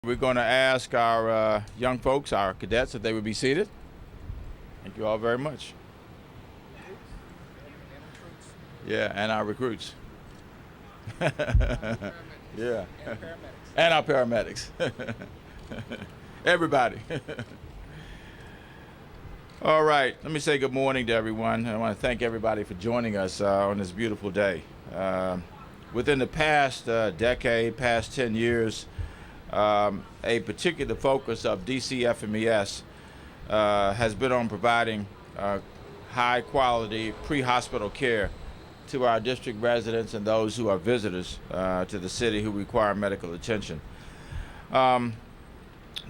We're going to ask our young folks, our cadets, if they would be seated. Thank you all very much. Yeah, and our recruits. Yeah. And our paramedics. Everybody. All right, let me say good morning to everyone. I want to thank everybody for joining us on this beautiful day. Within the past decade, past 10 years, a particular focus of DC FMES has been on providing high quality pre-hospital care to our district residents and those who are visitors to the city who require medical attention.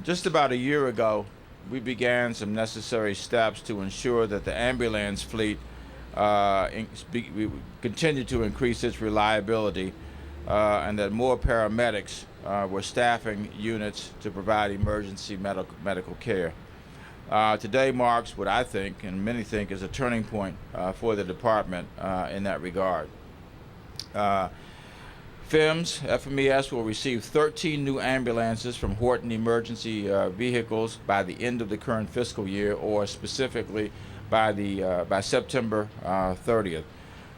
Just about a year ago, we began some necessary steps to ensure that the ambulance fleet continue to increase its reliability and that more paramedics were staffing units to provide emergency medical care. Today marks what I think and many think is a turning point for the department in that regard. FEMS will receive 13 new ambulances from Horton Emergency Vehicles by the end of the current fiscal year, or specifically by September 30th.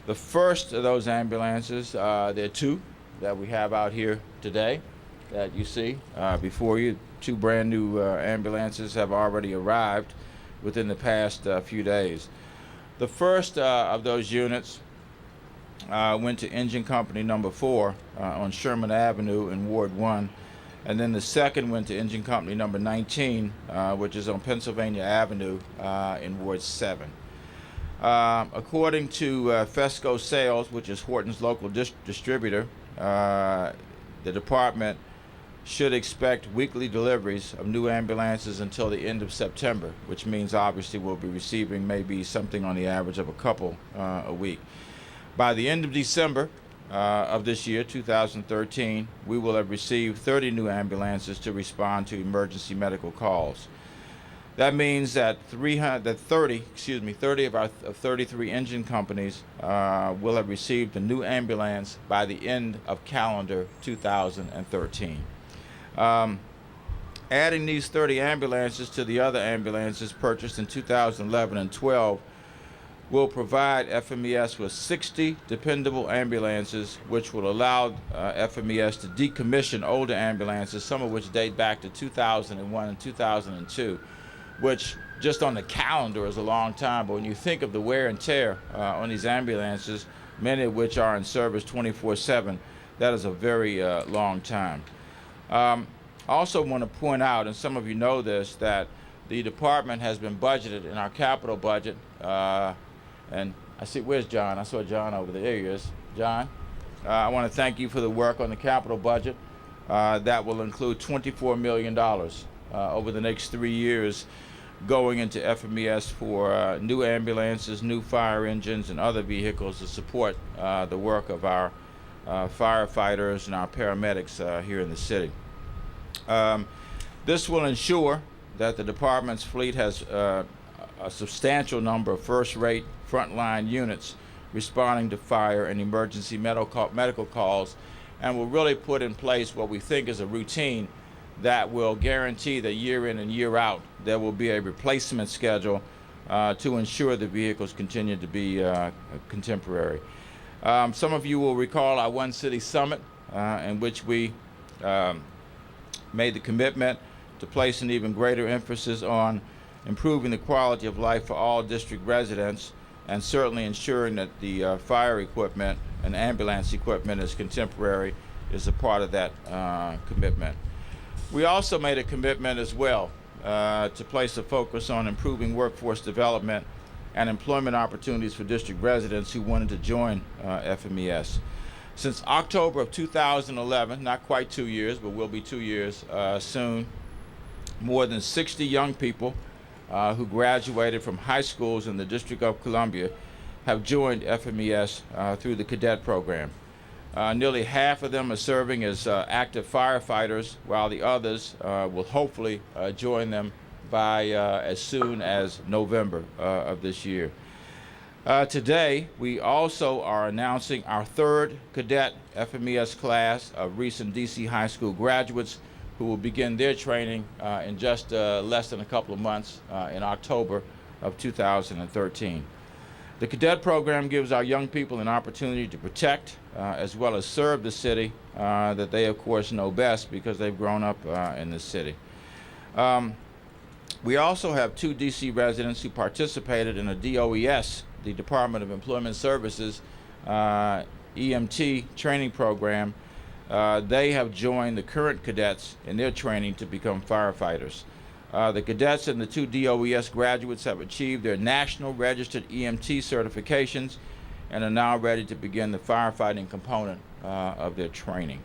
The first of those ambulances, there are two that we have out here today that you see before you. Two brand new ambulances have already arrived within the past few days. The first of those units went to engine company number 4 on Sherman Avenue in Ward 1, and then the second went to engine company number 19, which is on Pennsylvania Avenue in Ward 7. According to Fesco Sales, which is Horton's local distributor, the department should expect weekly deliveries of new ambulances until the end of September, which means obviously we'll be receiving maybe something on the average of a couple a week. By the end of December of this year, 2013, we will have received 30 new ambulances to respond to emergency medical calls. That means that 30 of our 33 engine companies will have received a new ambulance by the end of calendar 2013. Adding these 30 ambulances to the other ambulances purchased in 2011 and 12 will provide FMES with 60 dependable ambulances, which will allow FMES to decommission older ambulances, some of which date back to 2001 and 2002, which just on the calendar is a long time, but when you think of the wear and tear on these ambulances, many of which are in service 24/7, that is a very long time. I also want to point out, and some of you know this, that the department has been budgeted in our capital budget, and I see, where's John? I saw John over there. There he is. John, I want to thank you for the work on the capital budget. That will include $24 million over the next 3 years going into FMES for new ambulances, new fire engines, and other vehicles to support the work of our firefighters and our paramedics here in the city. This will ensure that the department's fleet has a substantial number of first-rate frontline units responding to fire and emergency medical calls, and will really put in place what we think is a routine that will guarantee that year in and year out there will be a replacement schedule to ensure the vehicles continue to be contemporary. Some of you will recall our One City Summit in which we made the commitment to place an even greater emphasis on improving the quality of life for all district residents, and certainly ensuring that the fire equipment and ambulance equipment is contemporary is a part of that commitment. We also made a commitment as well to place a focus on improving workforce development and employment opportunities for district residents who wanted to join FMES. Since October of 2011, not quite 2 years, but will be 2 years soon, more than 60 young people who graduated from high schools in the District of Columbia have joined FMES through the cadet program. Nearly half of them are serving as active firefighters, while the others will hopefully join them by as soon as November of this year. Today, we also are announcing our third cadet FMES class of recent DC high school graduates who will begin their training in just less than a couple of months in October of 2013. The cadet program gives our young people an opportunity to protect as well as serve the city that they, of course, know best because they've grown up in this city. We also have 2 D.C. residents who participated in a DOES, the Department of Employment Services, EMT training program. They have joined the current cadets in their training to become firefighters. The cadets and the 2 DOES graduates have achieved their national registered EMT certifications and are now ready to begin the firefighting component of their training.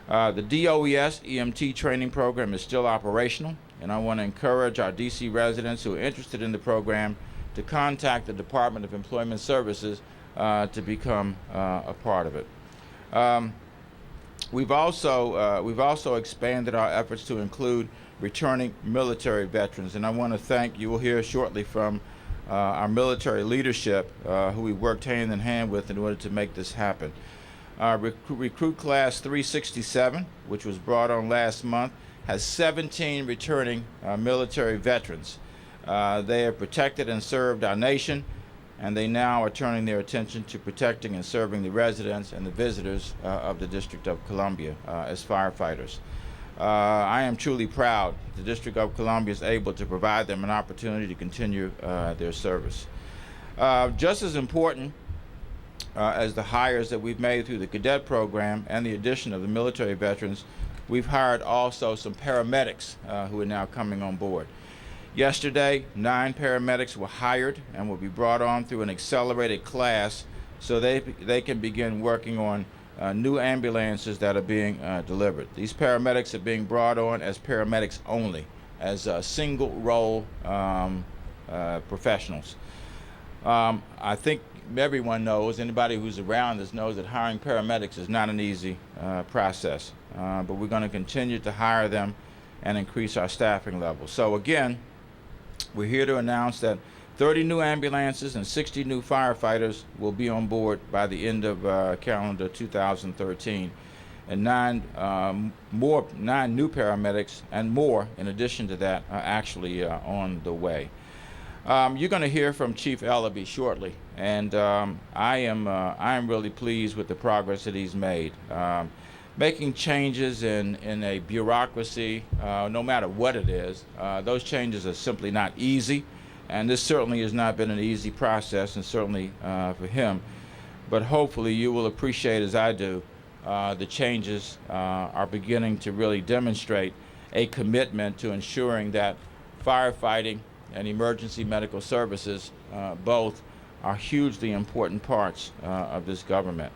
The DOES EMT training program is still operational, and I want to encourage our DC residents who are interested in the program to contact the Department of Employment Services to become a part of it. We've also expanded our efforts to include returning military veterans, and I want to thank, you will hear shortly from our military leadership who we worked hand in hand with in order to make this happen. Recruit Class 367, which was brought on last month, has 17 returning military veterans. They have protected and served our nation, and they now are turning their attention to protecting and serving the residents and the visitors of the District of Columbia as firefighters. I am truly proud the District of Columbia is able to provide them an opportunity to continue their service. Just as important as the hires that we've made through the cadet program and the addition of the military veterans, we've hired also some paramedics who are now coming on board. Yesterday, 9 paramedics were hired and will be brought on through an accelerated class so they can begin working on new ambulances that are being delivered. These paramedics are being brought on as paramedics only, as single role professionals. I think everyone knows, anybody who's around us knows that hiring paramedics is not an easy process, but we're going to continue to hire them and increase our staffing levels. So again, we're here to announce that 30 new ambulances and 60 new firefighters will be on board by the end of calendar 2013, and 9 new paramedics and more in addition to that are actually on the way. You're going to hear from Chief Ellerbe shortly, and I am really pleased with the progress that he's made. Making changes in a bureaucracy, no matter what it is, those changes are simply not easy, and this certainly has not been an easy process, and certainly for him. But hopefully you will appreciate, as I do, the changes are beginning to really demonstrate a commitment to ensuring that firefighting and emergency medical services both are hugely important parts of this government.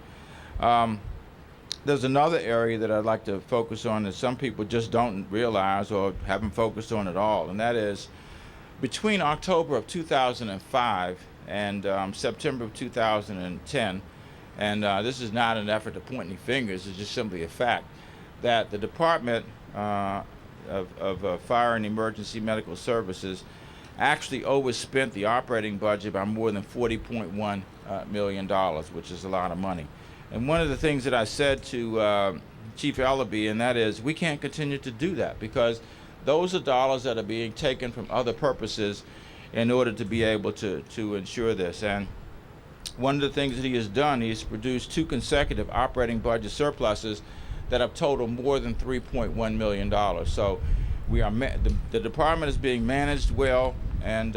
There's another area that I'd like to focus on that some people just don't realize or haven't focused on at all, and that is between October of 2005 and September of 2010, and this is not an effort to point any fingers, it's just simply a fact, that the Department of Fire and Emergency Medical Services actually overspent the operating budget by more than $40.1 million, which is a lot of money. And one of the things that I said to Chief Ellerbe, and that is, we can't continue to do that because those are dollars that are being taken from other purposes in order to be able to ensure this. And one of the things that he has done, he has produced 2 consecutive operating budget surpluses that have totaled more than $3.1 million. So we are the department is being managed well, and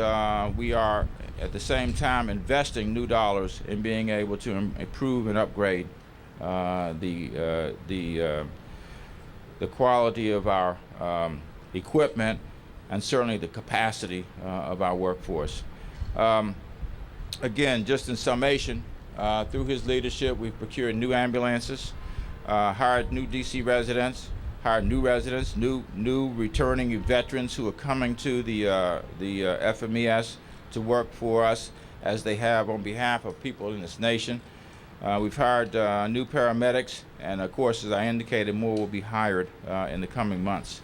we are at the same time investing new dollars in being able to improve and upgrade the quality of our equipment and certainly the capacity of our workforce. Again, just in summation, through his leadership, we've procured new ambulances, hired new DC residents, hired new residents, new returning veterans who are coming to the FEMS to work for us as they have on behalf of people in this nation. We've hired new paramedics, and of course, as I indicated, more will be hired in the coming months.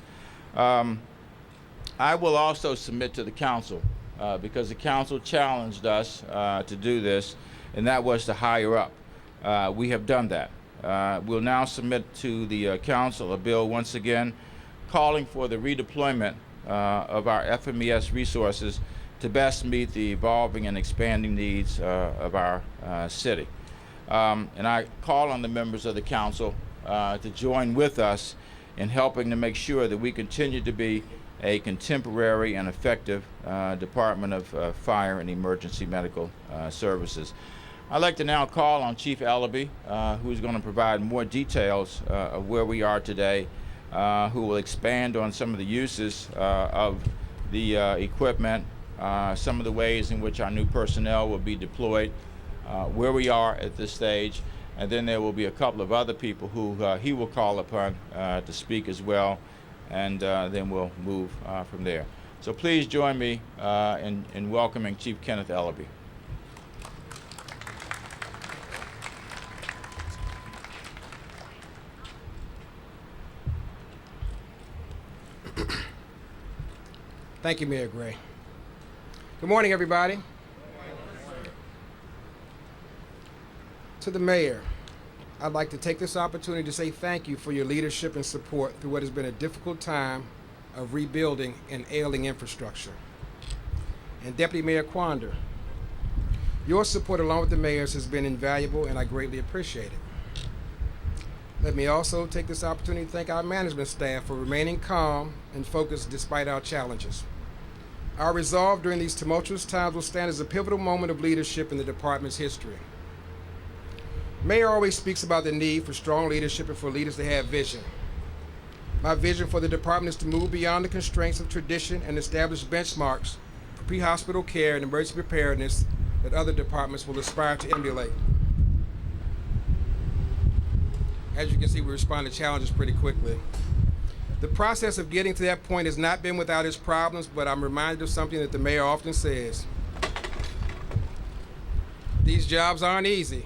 I will also submit to the council because the council challenged us to do this, and that was to hire up. We have done that. We'll now submit to the council a bill once again calling for the redeployment of our FMES resources to best meet the evolving and expanding needs of our city. And I call on the members of the council to join with us in helping to make sure that we continue to be a contemporary and effective Department of Fire and Emergency Medical Services. I'd like to now call on Chief Ellerbe, who's going to provide more details of where we are today, who will expand on some of the uses of the equipment, some of the ways in which our new personnel will be deployed, where we are at this stage, and then there will be a couple of other people who he will call upon to speak as well, and then we'll move from there. So please join me in welcoming Chief Kenneth Ellerbe. Thank you, Mayor Gray. Good morning, everybody. To the mayor, I'd like to take this opportunity to say thank you for your leadership and support through what has been a difficult time of rebuilding an ailing infrastructure. And Deputy Mayor Quander, your support along with the mayor's has been invaluable, and I greatly appreciate it. Let me also take this opportunity to thank our management staff for remaining calm and focused despite our challenges. Our resolve during these tumultuous times will stand as a pivotal moment of leadership in the department's history. Mayor always speaks about the need for strong leadership and for leaders to have vision. My vision for the department is to move beyond the constraints of tradition and establish benchmarks for pre-hospital care and emergency preparedness that other departments will aspire to emulate. As you can see, we respond to challenges pretty quickly. The process of getting to that point has not been without its problems, but I'm reminded of something that the mayor often says. These jobs aren't easy.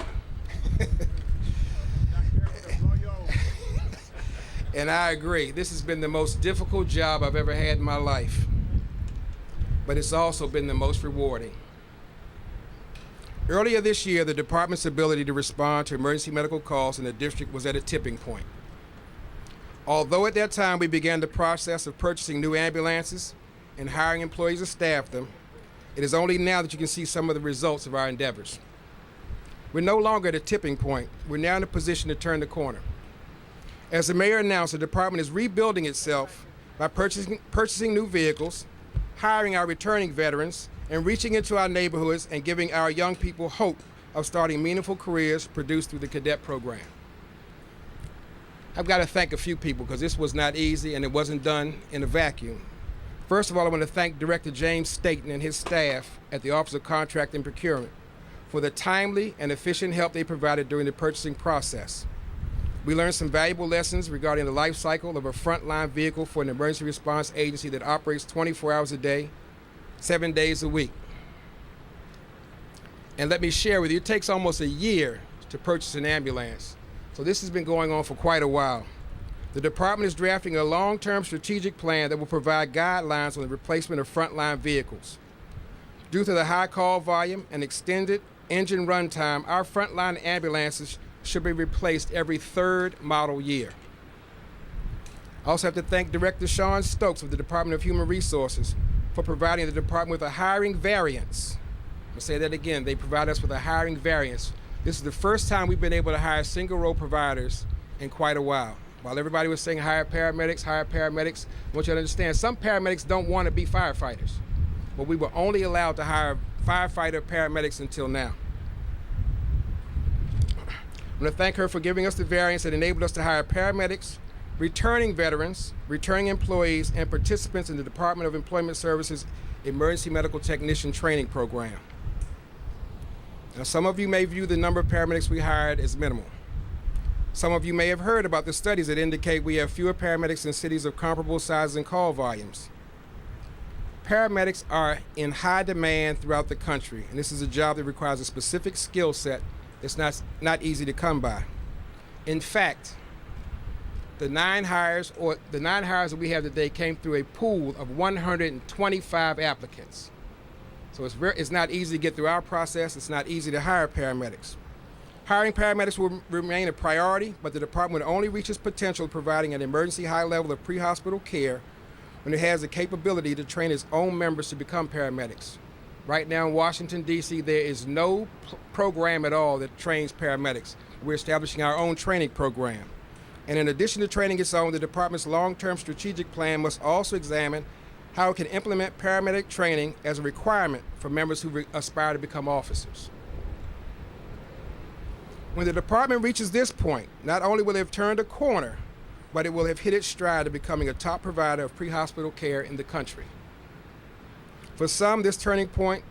And I agree. This has been the most difficult job I've ever had in my life, but it's also been the most rewarding. Earlier this year, the department's ability to respond to emergency medical calls in the district was at a tipping point. Although at that time we began the process of purchasing new ambulances and hiring employees to staff them, it is only now that you can see some of the results of our endeavors. We're no longer at a tipping point. We're now in a position to turn the corner. As the mayor announced, the department is rebuilding itself by purchasing new vehicles, hiring our returning veterans, and reaching into our neighborhoods and giving our young people hope of starting meaningful careers produced through the cadet program. I've got to thank a few people because this was not easy and it wasn't done in a vacuum. First of all, I want to thank Director James Staten and his staff at the Office of Contract and Procurement for the timely and efficient help they provided during the purchasing process. We learned some valuable lessons regarding the life cycle of a frontline vehicle for an emergency response agency that operates 24 hours a day, 7 days a week. And let me share with you, it takes almost a year to purchase an ambulance. So this has been going on for quite a while. The department is drafting a long-term strategic plan that will provide guidelines on the replacement of frontline vehicles. Due to the high call volume and extended engine runtime, our frontline ambulances should be replaced every third model year. I also have to thank Director Sean Stokes of the Department of Human Resources for providing the department with a hiring variance. I'll say that again, they provide us with a hiring variance. This is the first time we've been able to hire single-role providers in quite a while. While everybody was saying hire paramedics, I want you to understand, some paramedics don't want to be firefighters. But we were only allowed to hire firefighter paramedics until now. I want to thank her for giving us the variance that enabled us to hire paramedics, returning veterans, returning employees, and participants in the Department of Employment Services Emergency Medical Technician Training Program. Now, some of you may view the number of paramedics we hired as minimal. Some of you may have heard about the studies that indicate we have fewer paramedics in cities of comparable sizes and call volumes. Paramedics are in high demand throughout the country, and this is a job that requires a specific skill set that's not easy to come by. In fact, the nine hires that we have today came through a pool of 125 applicants. So it's not easy to get through our process. It's not easy to hire paramedics. Hiring paramedics will remain a priority, but the department will only reach its potential of providing an emergency high level of pre-hospital care when it has the capability to train its own members to become paramedics. Right now in Washington, D.C., there is no program at all that trains paramedics. We're establishing our own training program. And in addition to training its own, the department's long-term strategic plan must also examine how it can implement paramedic training as a requirement for members who aspire to become officers. When the department reaches this point, not only will it have turned a corner, but it will have hit its stride to becoming a top provider of pre-hospital care in the country. For some, this turning point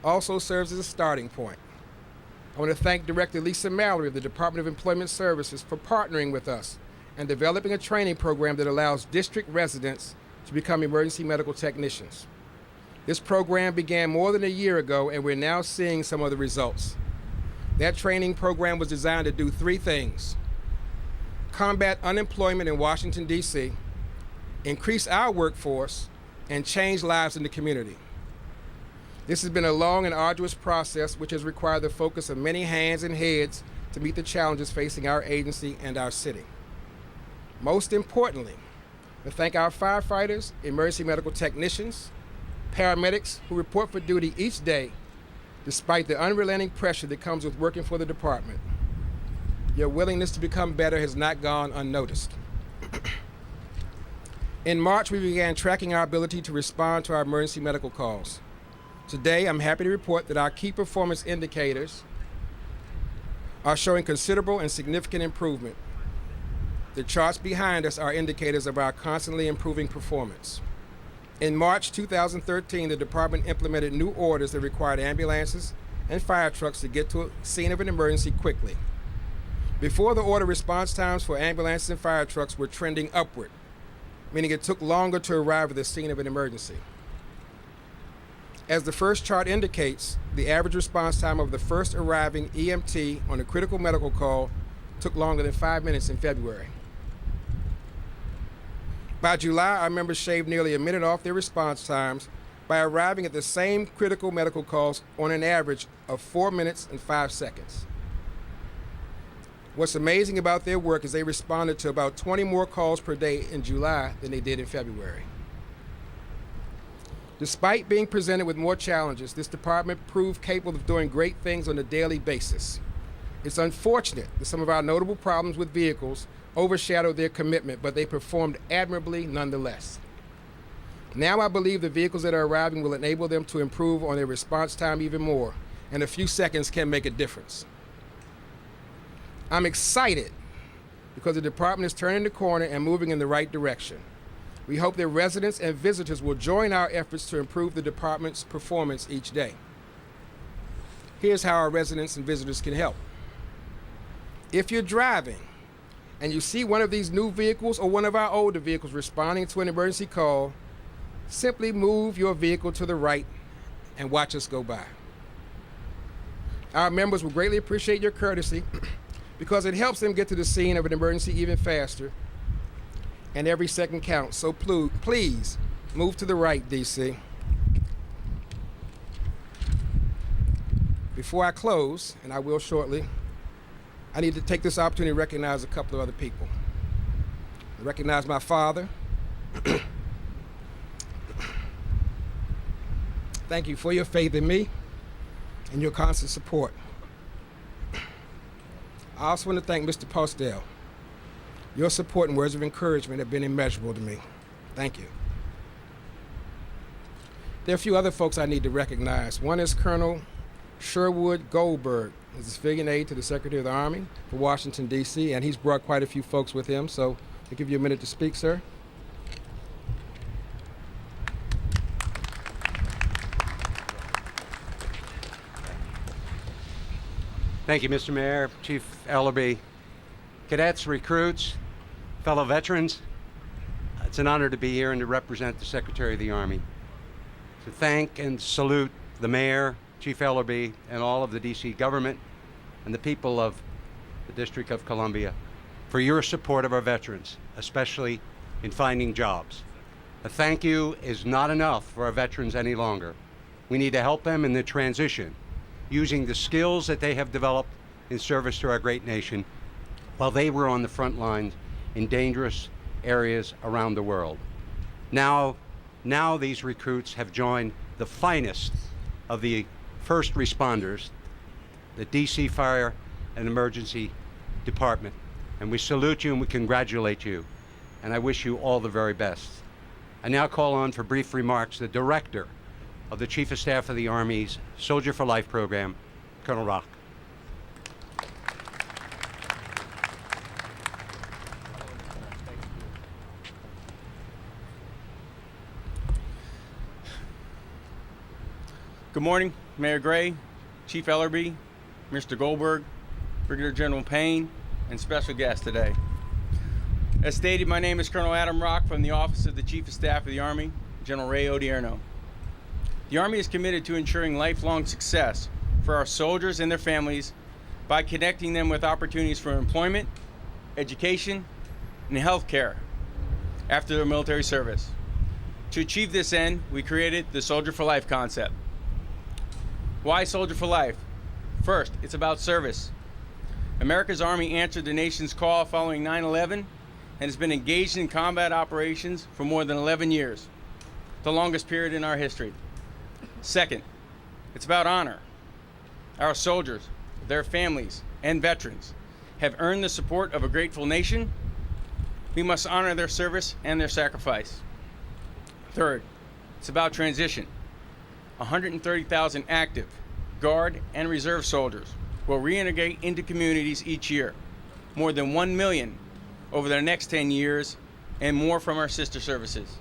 also serves as a starting point. I want to thank Director Lisa Mallory of the Department of Employment Services for partnering with us and developing a training program that allows district residents to become emergency medical technicians. This program began more than a year ago, and we're now seeing some of the results. That training program was designed to do three things: combat unemployment in Washington, D.C., increase our workforce, and change lives in the community. This has been a long and arduous process which has required the focus of many hands and heads to meet the challenges facing our agency and our city. Most importantly, to thank our firefighters, emergency medical technicians, paramedics who report for duty each day despite the unrelenting pressure that comes with working for the department. Your willingness to become better has not gone unnoticed. In March, we began tracking our ability to respond to our emergency medical calls. Today, I'm happy to report that our key performance indicators are showing considerable and significant improvement. The charts behind us are indicators of our constantly improving performance. In March 2013, the department implemented new orders that required ambulances and fire trucks to get to a scene of an emergency quickly. Before the order, response times for ambulances and fire trucks were trending upward, meaning it took longer to arrive at the scene of an emergency. As the first chart indicates, the average response time of the first arriving EMT on a critical medical call took longer than 5 minutes in February. By July, our members shaved nearly a minute off their response times by arriving at the same critical medical calls on an average of 4 minutes and 5 seconds. What's amazing about their work is they responded to about 20 more calls per day in July than they did in February. Despite being presented with more challenges, this department proved capable of doing great things on a daily basis. It's unfortunate that some of our notable problems with vehicles overshadowed their commitment, but they performed admirably nonetheless. Now I believe the vehicles that are arriving will enable them to improve on their response time even more, and a few seconds can make a difference. I'm excited because the department is turning the corner and moving in the right direction. We hope that residents and visitors will join our efforts to improve the department's performance each day. Here's how our residents and visitors can help. If you're driving and you see one of these new vehicles or one of our older vehicles responding to an emergency call, simply move your vehicle to the right and watch us go by. Our members will greatly appreciate your courtesy because it helps them get to the scene of an emergency even faster, and every second counts. So please move to the right, DC. Before I close, and I will shortly, I need to take this opportunity to recognize a couple of other people. I recognize my father. Thank you for your faith in me and your constant support. I also want to thank Mr. Postel. Your support and words of encouragement have been immeasurable to me. Thank you. There are a few other folks I need to recognize. One is Colonel Sherwood Goldberg. He's a civilian aide to the Secretary of the Army for Washington, D.C., and he's brought quite a few folks with him, so I'll give you a minute to speak, sir. Thank you, Mr. Mayor, Chief Ellerbe, cadets, recruits, fellow veterans. It's an honor to be here and to represent the Secretary of the Army. To thank and salute the Mayor, Chief Ellerbe, and all of the D.C. government and the people of the District of Columbia for your support of our veterans, especially in finding jobs. A thank you is not enough for our veterans any longer. We need to help them in the transition, using the skills that they have developed in service to our great nation while they were on the front lines in dangerous areas around the world. Now these recruits have joined the finest of the first responders, the DC Fire and Emergency Department. And we salute you and we congratulate you. And I wish you all the very best. I now call on for brief remarks the Director of the Chief of Staff of the Army's Soldier for Life program, Colonel Rock. Good morning, Mayor Gray, Chief Ellerbe, Mr. Goldberg, Brigadier General Payne, and special guests today. As stated, my name is Colonel Adam Rock from the Office of the Chief of Staff of the Army, General Ray Odierno. The Army is committed to ensuring lifelong success for our soldiers and their families by connecting them with opportunities for employment, education, and health care after their military service. To achieve this end, we created the Soldier for Life concept. Why Soldier for Life? First, it's about service. America's Army answered the nation's call following 9/11 and has been engaged in combat operations for more than 11 years, the longest period in our history. Second, it's about honor. Our soldiers, their families, and veterans have earned the support of a grateful nation. We must honor their service and their sacrifice. Third, it's about transition. 130,000 active, Guard, and Reserve soldiers will reintegrate into communities each year, more than 1 million over the next 10 years, and more from our sister services.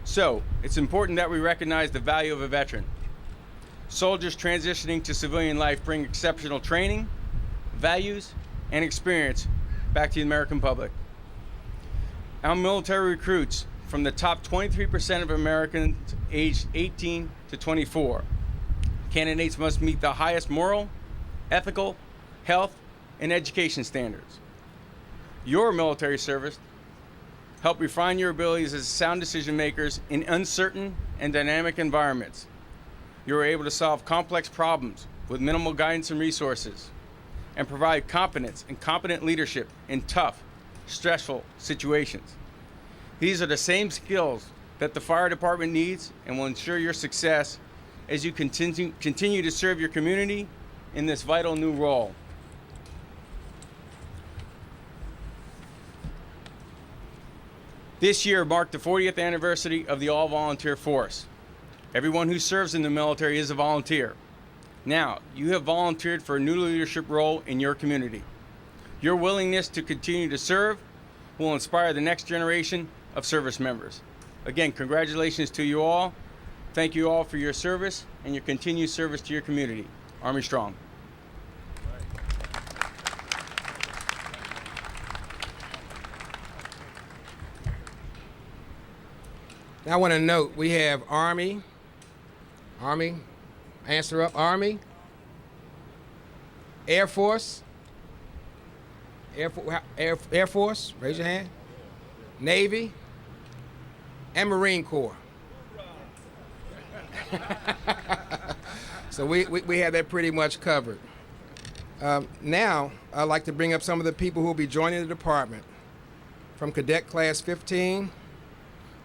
So, it's important that we recognize the value of a veteran. Soldiers transitioning to civilian life bring exceptional training, values, and experience back to the American public. Our military recruits from the top 23% of Americans aged 18 to 24. Candidates must meet the highest moral, ethical, health, and education standards. Your military service help refine your abilities as sound decision makers in uncertain and dynamic environments. You are able to solve complex problems with minimal guidance and resources, and provide competence and competent leadership in tough, stressful situations. These are the same skills that the fire department needs and will ensure your success as you continue to serve your community in this vital new role. This year marked the 40th anniversary of the all-volunteer force. Everyone who serves in the military is a volunteer. Now, you have volunteered for a new leadership role in your community. Your willingness to continue to serve will inspire the next generation of service members. Again, congratulations to you all. Thank you all for your service and your continued service to your community. Army Strong. Now I want to note we have Army, answer up, Army, Air Force, Air Force, raise your hand, Navy, and Marine Corps. So we have that pretty much covered. Now, I'd like to bring up some of the people who will be joining the department. From Cadet Class 15,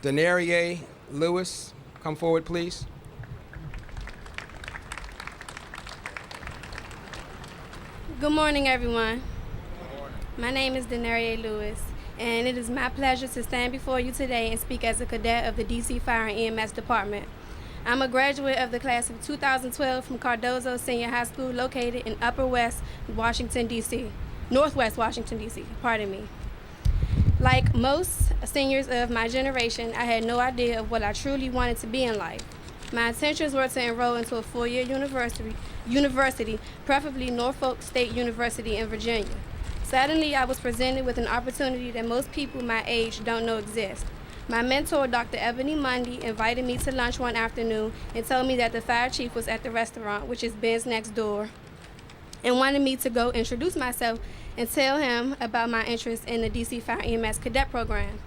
Denarie Lewis, come forward, please. Good morning, everyone. My name is Denarie Lewis, and it is my pleasure to stand before you today and speak as a cadet of the DC Fire and EMS Department. I'm a graduate of the class of 2012 from Cardozo Senior High School located in Upper West Washington, D.C., Northwest Washington, D.C., pardon me. Like most seniors of my generation, I had no idea of what I truly wanted to be in life. My intentions were to enroll into a four-year university, preferably Norfolk State University in Virginia. Suddenly, I was presented with an opportunity that most people my age don't know exists. My mentor, Dr. Ebony Mundy, invited me to lunch one afternoon and told me that the fire chief was at the restaurant, which is Ben's next door, and wanted me to go introduce myself and tell him about my interest in the DC Fire EMS cadet program.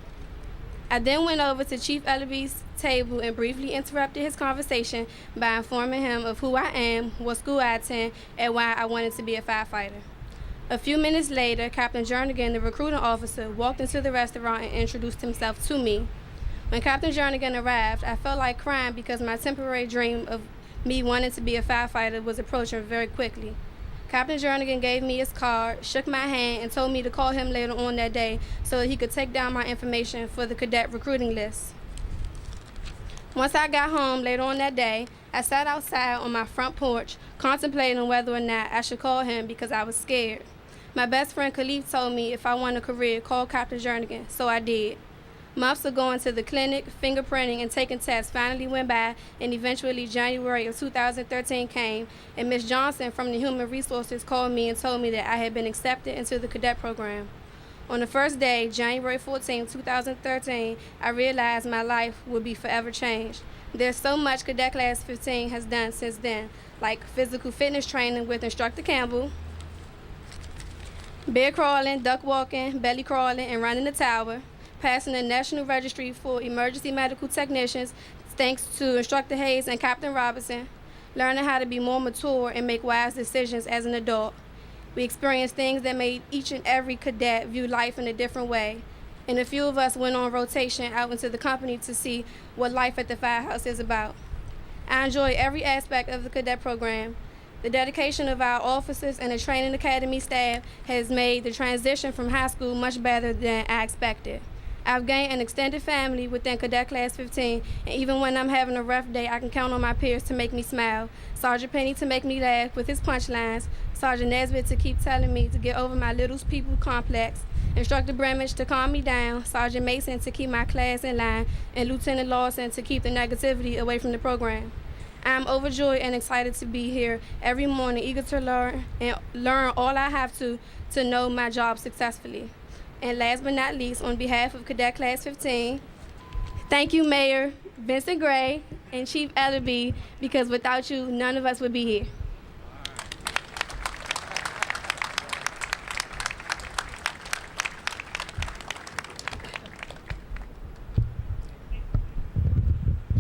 I then went over to Chief Ellerbe's table and briefly interrupted his conversation by informing him of who I am, what school I attend, and why I wanted to be a firefighter. A few minutes later, Captain Jernigan, the recruiting officer, walked into the restaurant and introduced himself to me. When Captain Jernigan arrived, I felt like crying because my temporary dream of me wanting to be a firefighter was approaching very quickly. Captain Jernigan gave me his card, shook my hand, and told me to call him later on that day so that he could take down my information for the cadet recruiting list. Once I got home later on that day, I sat outside on my front porch, contemplating whether or not I should call him because I was scared. My best friend Khalif told me if I want a career, call Captain Jernigan, so I did. Months of going to the clinic, fingerprinting, and taking tests finally went by, and eventually January of 2013 came, and Ms. Johnson from the Human Resources called me and told me that I had been accepted into the cadet program. On the first day, January 14, 2013, I realized my life would be forever changed. There's so much Cadet Class 15 has done since then, like physical fitness training with Instructor Campbell, bear crawling, duck walking, belly crawling, and running the tower, passing the National Registry for Emergency Medical Technicians thanks to Instructor Hayes and Captain Robinson, learning how to be more mature and make wise decisions as an adult. We experienced things that made each and every cadet view life in a different way, and a few of us went on rotation out into the company to see what life at the firehouse is about. I enjoy every aspect of the cadet program. The dedication of our officers and the training academy staff has made the transition from high school much better than I expected. I've gained an extended family within Cadet Class 15, and even when I'm having a rough day, I can count on my peers to make me smile. Sergeant Penny to make me laugh with his punchlines, Sergeant Nesbitt to keep telling me to get over my little people complex, Instructor Bremich to calm me down, Sergeant Mason to keep my class in line, and Lieutenant Lawson to keep the negativity away from the program. I'm overjoyed and excited to be here every morning, eager to learn all I have to know my job successfully. And last but not least, on behalf of Cadet Class 15, thank you, Mayor Vincent Gray and Chief Ellerbe, because without you, none of us would be here.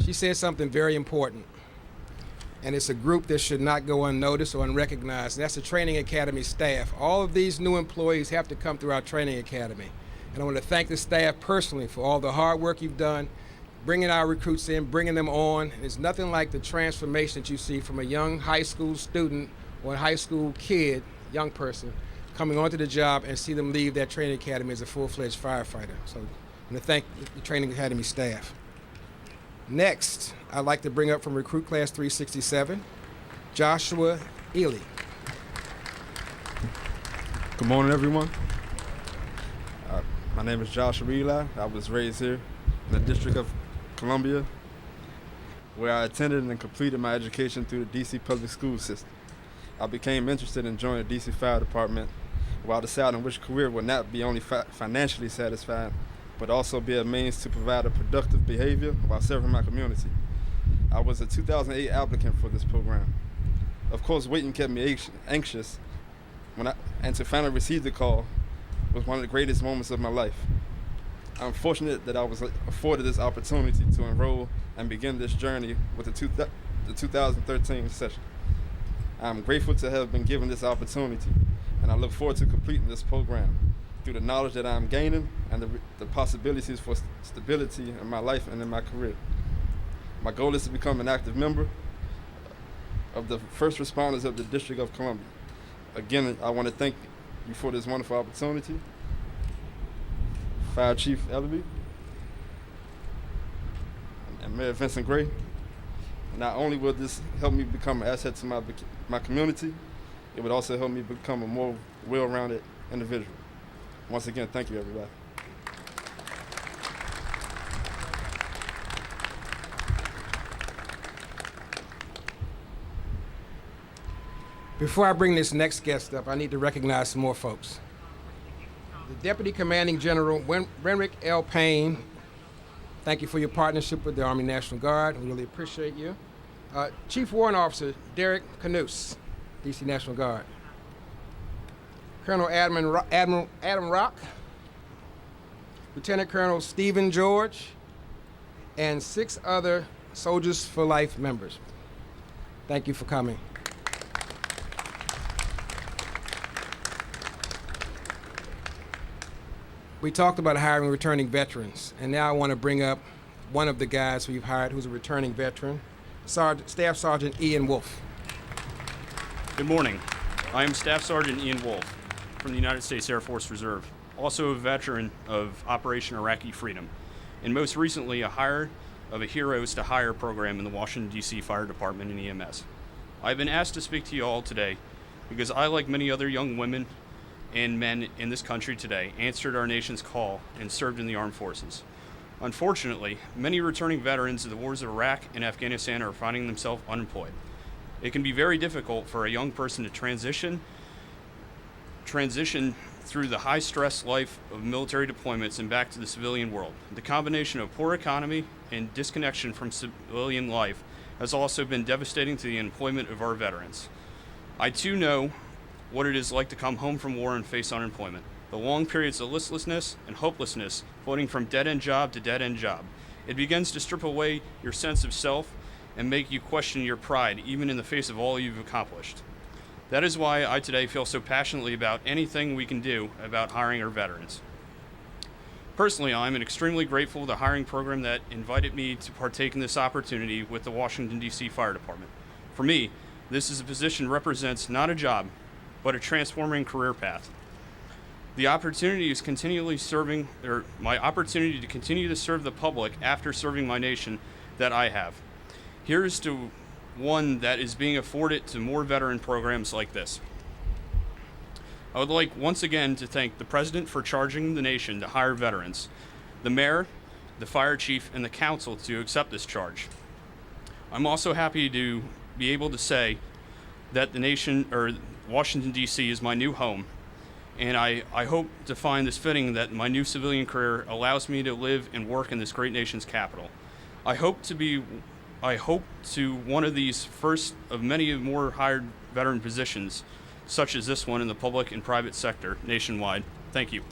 She said something very important, and it's a group that should not go unnoticed or unrecognized, and that's the training academy staff. All of these new employees have to come through our training academy, and I want to thank the staff personally for all the hard work you've done, bringing our recruits in, bringing them on. It's nothing like the transformation that you see from a young high school student or a high school kid, young person, coming onto the job and see them leave that training academy as a full-fledged firefighter. So I want to thank the training academy staff. Next, I'd like to bring up from Recruit Class 367, Joshua Ely. Good morning, everyone. My name is Joshua Ely. I was raised here in the District of Columbia, where I attended and completed my education through the DC public school system. I became interested in joining the DC Fire Department while deciding which career would not be only financially satisfying, but also be a means to provide a productive behavior while serving my community. I was a 2008 applicant for this program. Of course, waiting kept me anxious, and to finally receive the call was one of the greatest moments of my life. I'm fortunate that I was afforded this opportunity to enroll and begin this journey with the 2013 session. I'm grateful to have been given this opportunity, and I look forward to completing this program through the knowledge that I'm gaining and the possibilities for stability in my life and in my career. My goal is to become an active member of the first responders of the District of Columbia. Again, I want to thank you for this wonderful opportunity. Fire Chief Ellerbe and Mayor Vincent Gray. Not only will this help me become an asset to my community, it would also help me become a more well-rounded individual. Once again, thank you, everybody. Before I bring this next guest up, I need to recognize some more folks. The Deputy Commanding General, Renrick L. Payne, thank you for your partnership with the Army National Guard. We really appreciate you. Chief Warrant Officer Derek Canoose, DC National Guard. Colonel Adam Rock, Lieutenant Colonel Stephen George, and 6 other Soldiers for Life members. Thank you for coming. We talked about hiring returning veterans, and now I want to bring up one of the guys we've hired who's a returning veteran, Staff Sergeant Ian Wolf. Good morning. I am Staff Sergeant Ian Wolf from the United States Air Force Reserve, also a veteran of Operation Iraqi Freedom, and most recently a hire of a Heroes to Hire program in the Washington, D.C. Fire Department and EMS. I've been asked to speak to you all today because I, like many other young women and men in this country today, answered our nation's call and served in the armed forces. Unfortunately, many returning veterans of the wars of Iraq and Afghanistan are finding themselves unemployed. It can be very difficult for a young person to transition through the high-stress life of military deployments and back to the civilian world. The combination of poor economy and disconnection from civilian life has also been devastating to the employment of our veterans. I too know what it is like to come home from war and face unemployment. The long periods of listlessness and hopelessness, floating from dead-end job to dead-end job. It begins to strip away your sense of self and make you question your pride, even in the face of all you've accomplished. That is why I today feel so passionately about anything we can do about hiring our veterans. Personally, I'm extremely grateful to the hiring program that invited me to partake in this opportunity with the Washington, D.C. Fire Department. For me, this is a position represents not a job, but a transforming career path. The opportunity is my opportunity to continue to serve the public after serving my nation that I have. Here's to one that is being afforded to more veteran programs like this. I would like once again to thank the President for charging the nation to hire veterans, the Mayor, the Fire Chief, and the Council to accept this charge. I'm also happy to be able to say that Washington, D.C. is my new home, and I hope to find this fitting that my new civilian career allows me to live and work in this great nation's capital. I hope to one of these first of many more hired veteran positions, such as this one in the public and private sector nationwide. Thank you.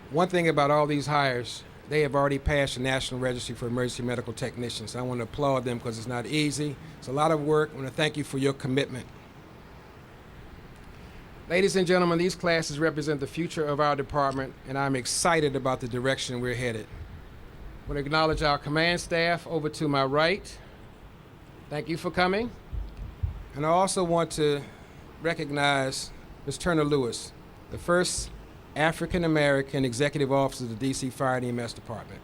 One thing about all these hires, they have already passed the National Registry for Emergency Medical Technicians. I want to applaud them because it's not easy. It's a lot of work. I want to thank you for your commitment. Ladies and gentlemen, these classes represent the future of our department, and I'm excited about the direction we're headed. I want to acknowledge our command staff over to my right. Thank you for coming. And I also want to recognize Ms. Turner Lewis, the first African-American executive officer of the D.C. Fire and EMS Department.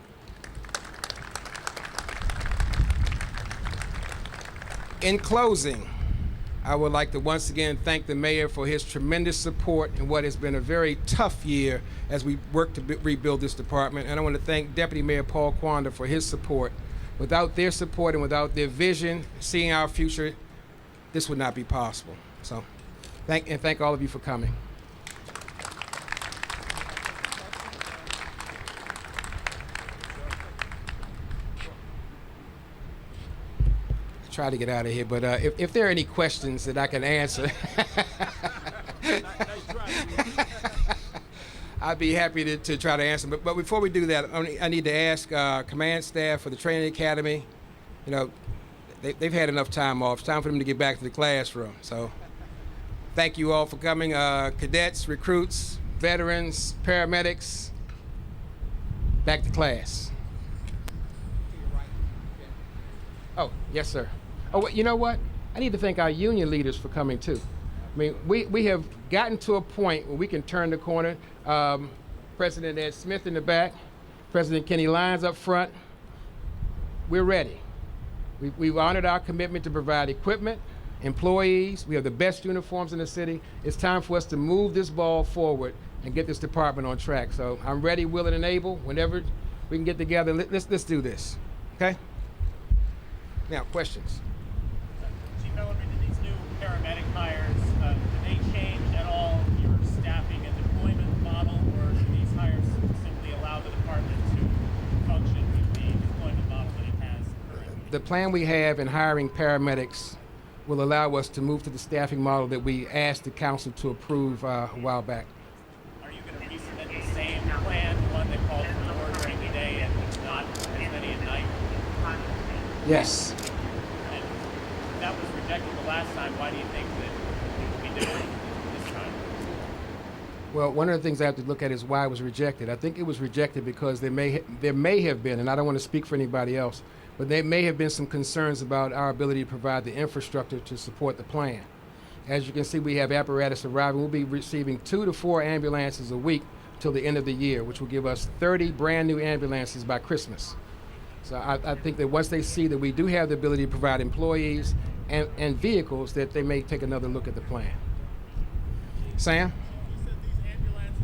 In closing, I would like to once again thank the mayor for his tremendous support in what has been a very tough year as we work to rebuild this department. And I want to thank Deputy Mayor Paul Quanda for his support. Without their support and without their vision, seeing our future, this would not be possible. So thank all of you for coming. Try to get out of here, but if there are any questions that I can answer, I'd be happy to try to answer. But before we do that, I need to ask command staff for the training academy. You know, they've had enough time off. It's time for them to get back to the classroom. So thank you all for coming. Cadets, recruits, veterans, paramedics, back to class. Oh, yes, sir. Oh, you know what? I need to thank our union leaders for coming, too. I mean, we have gotten to a point where we can turn the corner. President Ed Smith in the back, President Kenny Lyons up front. We're ready. We've honored our commitment to provide equipment, employees. We have the best uniforms in the city. It's time for us to move this ball forward and get this department on track. So I'm ready, willing, and able. Whenever we can get together, let's do this, okay? Now, questions? Chief Ellerbe, did these new paramedic hires, do they change at all your staffing and deployment model, or do these hires simply allow the department to function with the deployment model that it has currently? the plan we have in hiring paramedics will allow us to move to the staffing model that we asked the council to approve a while back. Are you going to resubmit the same plan, the one that calls for more during the day and not as many at night? Yes. And that was rejected the last time. Why do you think that it will be different this time? Well, one of the things I have to look at is why it was rejected. I think it was rejected because there may have been, and I don't want to speak for anybody else, but there may have been some concerns about our ability to provide the infrastructure to support the plan. As you can see, we have apparatus arriving. We'll be receiving 2 to 4 ambulances a week till the end of the year, which will give us 30 brand new ambulances by Christmas. So I think that once they see that we do have the ability to provide employees and vehicles, that they may take another look at the plan. Sam? You said these ambulances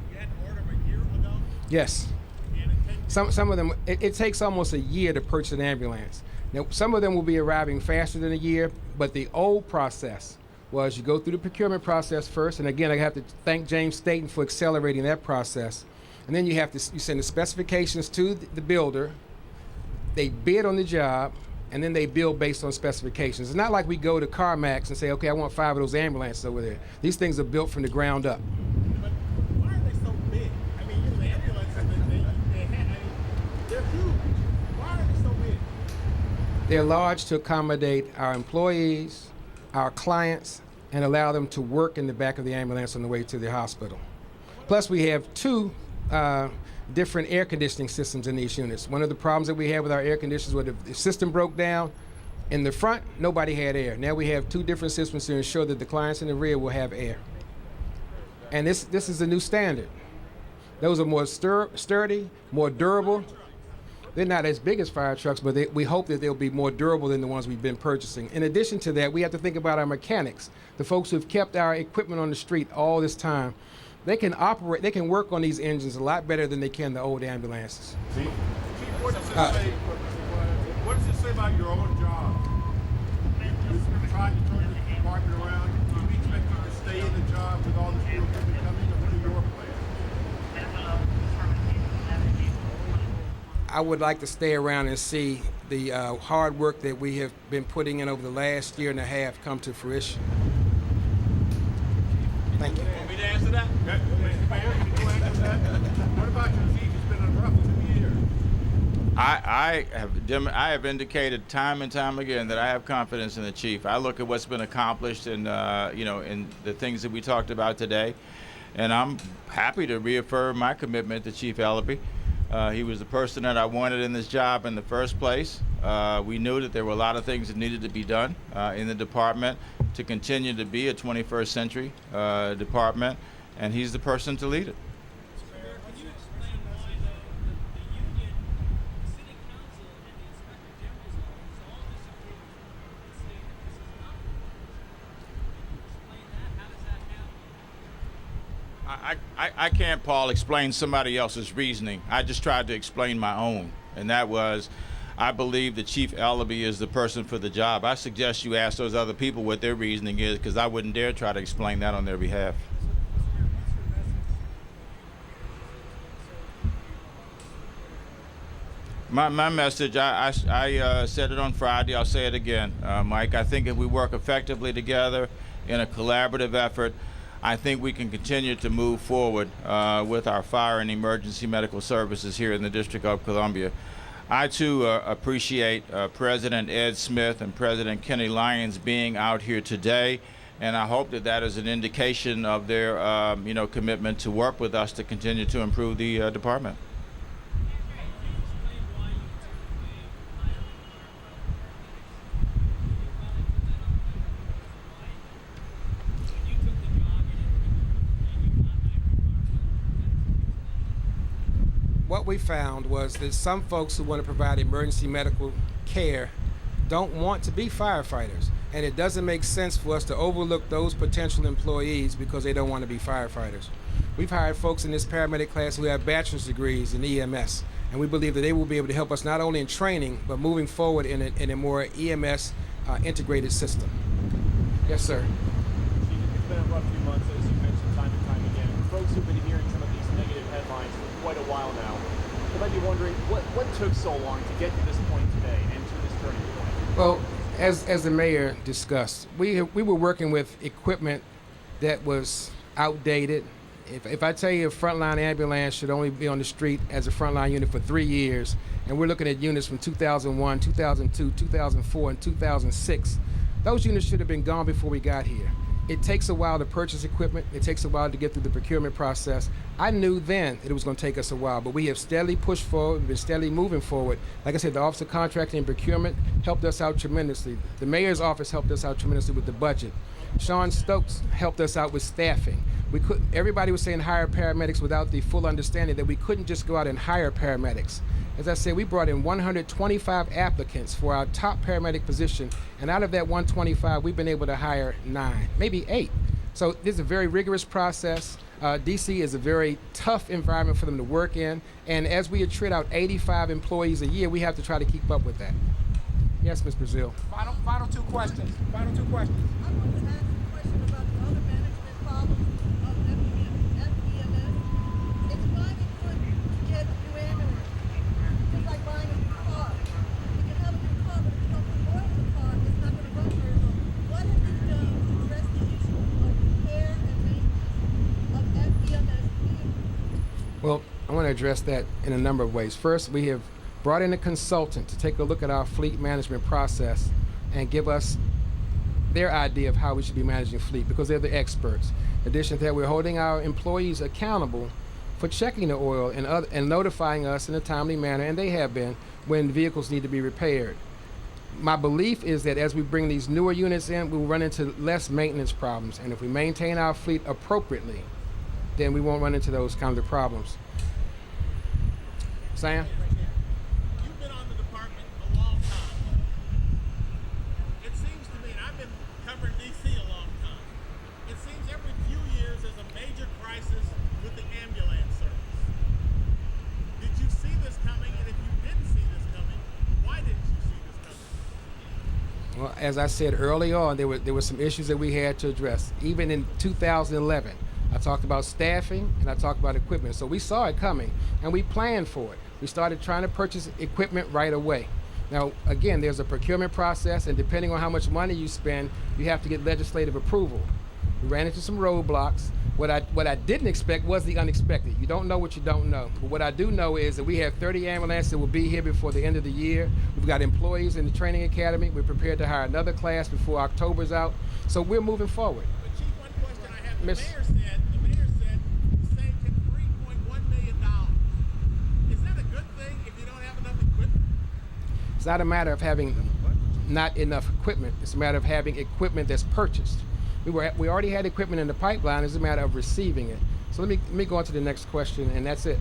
you had to order them a year ago? Yes. And it takes Some of them, it takes almost a year to purchase an ambulance. Now, some of them will be arriving faster than a year, but the old process was you go through the procurement process first, and again, I have to thank James Staten for accelerating that process. And then you send the specifications to the builder, they bid on the job, and then they build based on specifications. It's not like we go to CarMax and say, okay, I want 5 of those ambulances over there. These things are built from the ground up. But why are they so big? I mean, the ambulances they're huge. Why are they so big? They're large to accommodate our employees, our clients, and allow them to work in the back of the ambulance on the way to the hospital. Plus, we have 2 different air conditioning systems in these units. One of the problems that we had with our air conditioners was the system broke down. In the front, nobody had air. Now we have 2 different systems to ensure that the clients in the rear will have air. And this is the new standard. Those are more sturdy, more durable. They're not as big as fire trucks, but we hope that they'll be more durable than the ones we've been purchasing. In addition to that, we have to think about our mechanics, the folks who've kept our equipment on the street all this time. They can work on these engines a lot better than they can the old ambulances. Chief, what does it say about your own job? You've tried to turn the department around. Do you expect you to stay in the job with all this new equipment coming, or what are your plans? I would like to stay around and see the hard work that we have been putting in over the last year and a half come to fruition. Thank you. Want me to answer that? Mr. Mayor, can you answer that? What about your chief? It's been a rough 2 years. I have indicated time and time again that I have confidence in the chief. I look at what's been accomplished and in the things that we talked about today, and I'm happy to reaffirm my commitment to Chief Ellerbe. He was the person that I wanted in this job in the first place. We knew that there were a lot of things that needed to be done in the department to continue to be a 21st century department, and he's the person to lead it. Can you explain why the union, the city council, and the inspector general's office all disagree and say that this is not? Can you explain that? How does that happen? I can't, Paul, explain somebody else's reasoning. I just tried to explain my own, and that was I believe that Chief Ellerbe is the person for the job. I suggest you ask those other people what their reasoning is, because I wouldn't dare try to explain that on their behalf. My message, I said it on Friday, I'll say it again, Mike. I think if we work effectively together in a collaborative effort, I think we can continue to move forward with our fire and emergency medical services here in the District of Columbia. I too appreciate President Ed Smith and President Kenny Lyons being out here today, and I hope that that is an indication of their commitment to work with us to continue to improve the department. What we found was that some folks who want to provide emergency medical care don't want to be firefighters, and it doesn't make sense for us to overlook those potential employees because they don't want to be firefighters. We've hired folks in this paramedic class who have bachelor's degrees in EMS, and we believe that they will be able to help us not only in training but moving forward in a more EMS integrated system. Yes, sir. Chief, it's been a rough few months, as you mentioned time and time again. Folks who've been hearing some of these negative headlines for quite a while now, they might be wondering what took so long to get to this point today and to this Well, as the mayor discussed, we were working with equipment that was outdated. If I tell you a frontline ambulance should only be on the street as a frontline unit for 3 years, and we're looking at units from 2001, 2002, 2004, and 2006, those units should have been gone before we got here. It takes a while to purchase equipment. It takes a while to get through the procurement process. I knew then that it was going to take us a while, but we have steadily pushed forward. We've been steadily moving forward. Like I said, the Office of Contracting and Procurement helped us out tremendously. The mayor's office helped us out tremendously with the budget. Sean Stokes helped us out with staffing. Everybody was saying hire paramedics without the full understanding that we couldn't just go out and hire paramedics. As I said, we brought in 125 applicants for our top paramedic position, and out of that 125, we've been able to hire 9, maybe 8. So this is a very rigorous process. DC is a very tough environment for them to work in, and as we attrit out 85 employees a year, we have to try to keep up with that. Yes, Ms. Brazil. Final two questions. Final two questions. I wanted to ask a question about the other management problems of FEMS. It's fine and good to get a new ambulance. Just like buying a new car. You can have a new car, but if you don't put oil in the car, it's not going to run very well. What have you done to address the issue of repair and maintenance of FEMS vehicles? Well, I want to address that in a number of ways. First, we have brought in a consultant to take a look at our fleet management process and give us their idea of how we should be managing fleet, because they're the experts. In addition to that, we're holding our employees accountable for checking the oil and notifying us in a timely manner, and they have been, when vehicles need to be repaired. My belief is that as we bring these newer units in, we will run into less maintenance problems, and if we maintain our fleet appropriately, then we won't run into those kinds of problems. Sam? You've been on the department a long time. It seems to me, and I've been covering DC a long time, it seems every few years there's a major crisis with the ambulance service. Did you see this coming? And if you didn't see this coming, why didn't you see this coming? Well, as I said early on, there were some issues that we had to address. Even in 2011, I talked about staffing and I talked about equipment. So we saw it coming and we planned for it. We started trying to purchase equipment right away. Now, again, there's a procurement process, and depending on how much money you spend, you have to get legislative approval. We ran into some roadblocks. What I didn't expect was the unexpected. You don't know what you don't know. But what I do know is that we have 30 ambulances that will be here before the end of the year. We've got employees in the training academy. We're prepared to hire another class before October's out. So we're moving forward. But Chief, one question I have, the mayor said you saved him $3.1 million. Is that a good thing if you don't have enough equipment? It's not a matter of having not enough equipment. It's a matter of having equipment that's purchased. We already had equipment in the pipeline. It's a matter of receiving it. So let me go on to the next question, and that's it.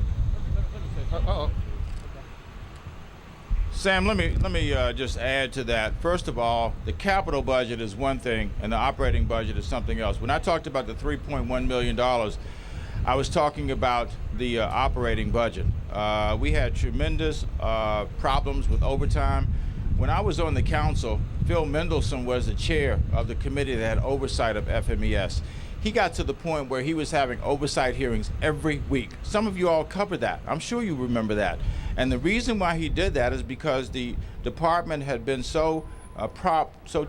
Sam, let me just add to that. First of all, the capital budget is one thing, and the operating budget is something else. When I talked about the $3.1 million, I was talking about the operating budget. We had tremendous problems with overtime. When I was on the council, Phil Mendelson was the chair of the committee that had oversight of FMES. He got to the point where he was having oversight hearings every week. Some of you all covered that. I'm sure you remember that. And the reason why he did that is because the department had been so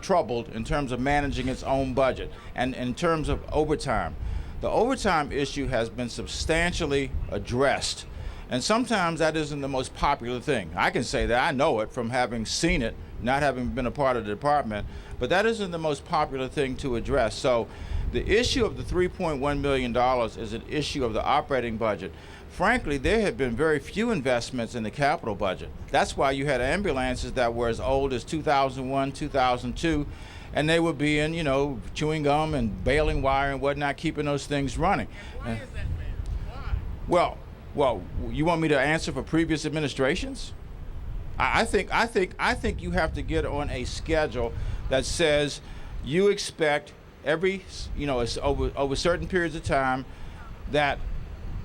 troubled in terms of managing its own budget and in terms of overtime. The overtime issue has been substantially addressed. And sometimes that isn't the most popular thing. I can say that. I know it from having seen it, not having been a part of the department. But that isn't the most popular thing to address. So the issue of the $3.1 million is an issue of the operating budget. Frankly, there have been very few investments in the capital budget. That's why you had ambulances that were as old as 2001, 2002, and they were being, chewing gum and baling wire and whatnot, keeping those things running. Why is that, man? Why? Well, you want me to answer for previous administrations? I think you have to get on a schedule that says you expect every, over certain periods of time that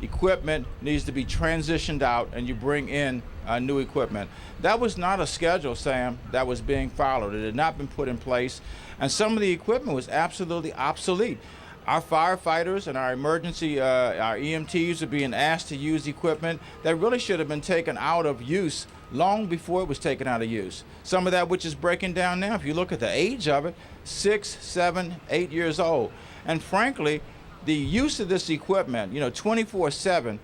equipment needs to be transitioned out and you bring in new equipment. That was not a schedule, Sam, that was being followed. It had not been put in place, and some of the equipment was absolutely obsolete. Our firefighters and our emergency, our EMTs are being asked to use equipment that really should have been taken out of use long before it was taken out of use. Some of that which is breaking down now, if you look at the age of it, 6, 7, 8 years old. And frankly, the use of this equipment, 24/7,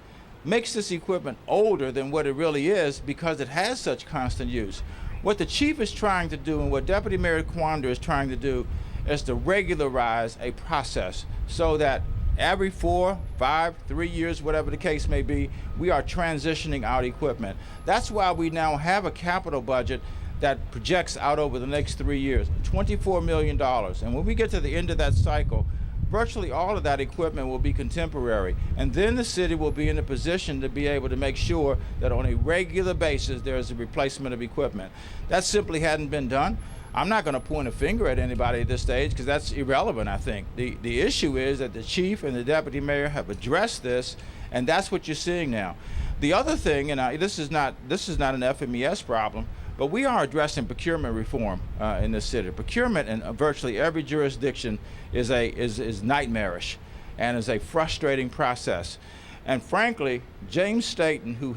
makes this equipment older than what it really is because it has such constant use. What the chief is trying to do and what Deputy Mayor Quander is trying to do is to regularize a process so that every 4, 5, 3 years, whatever the case may be, we are transitioning out equipment. That's why we now have a capital budget that projects out over the next 3 years, $24 million. And when we get to the end of that cycle, virtually all of that equipment will be contemporary. And then the city will be in a position to be able to make sure that on a regular basis there is a replacement of equipment. That simply hadn't been done. I'm not going to point a finger at anybody at this stage because that's irrelevant, I think. The issue is that the chief and the deputy mayor have addressed this, and that's what you're seeing now. The other thing, and this is not an FEMS problem, but we are addressing procurement reform in this city. Procurement in virtually every jurisdiction is nightmarish and is a frustrating process. And frankly, James Staten, who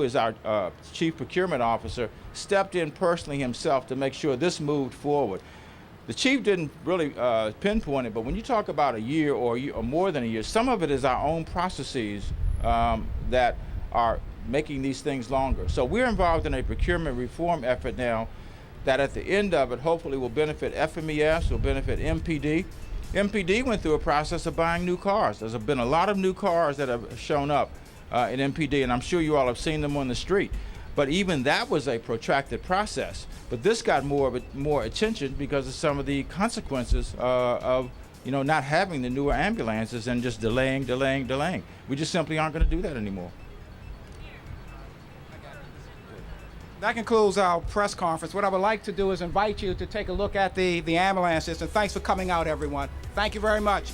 is our chief procurement officer, stepped in personally himself to make sure this moved forward. The chief didn't really pinpoint it, but when you talk about a year or more than a year, some of it is our own processes that are making these things longer. So we're involved in a procurement reform effort now that at the end of it hopefully will benefit FEMS, will benefit MPD. MPD went through a process of buying new cars. There's been a lot of new cars that have shown up in MPD, and I'm sure you all have seen them on the street. But even that was a protracted process. But this got more attention because of some of the consequences of not having the newer ambulances and just delaying. We just simply aren't going to do that anymore. That concludes our press conference. What I would like to do is invite you to take a look at the ambulances, and thanks for coming out, everyone. Thank you very much.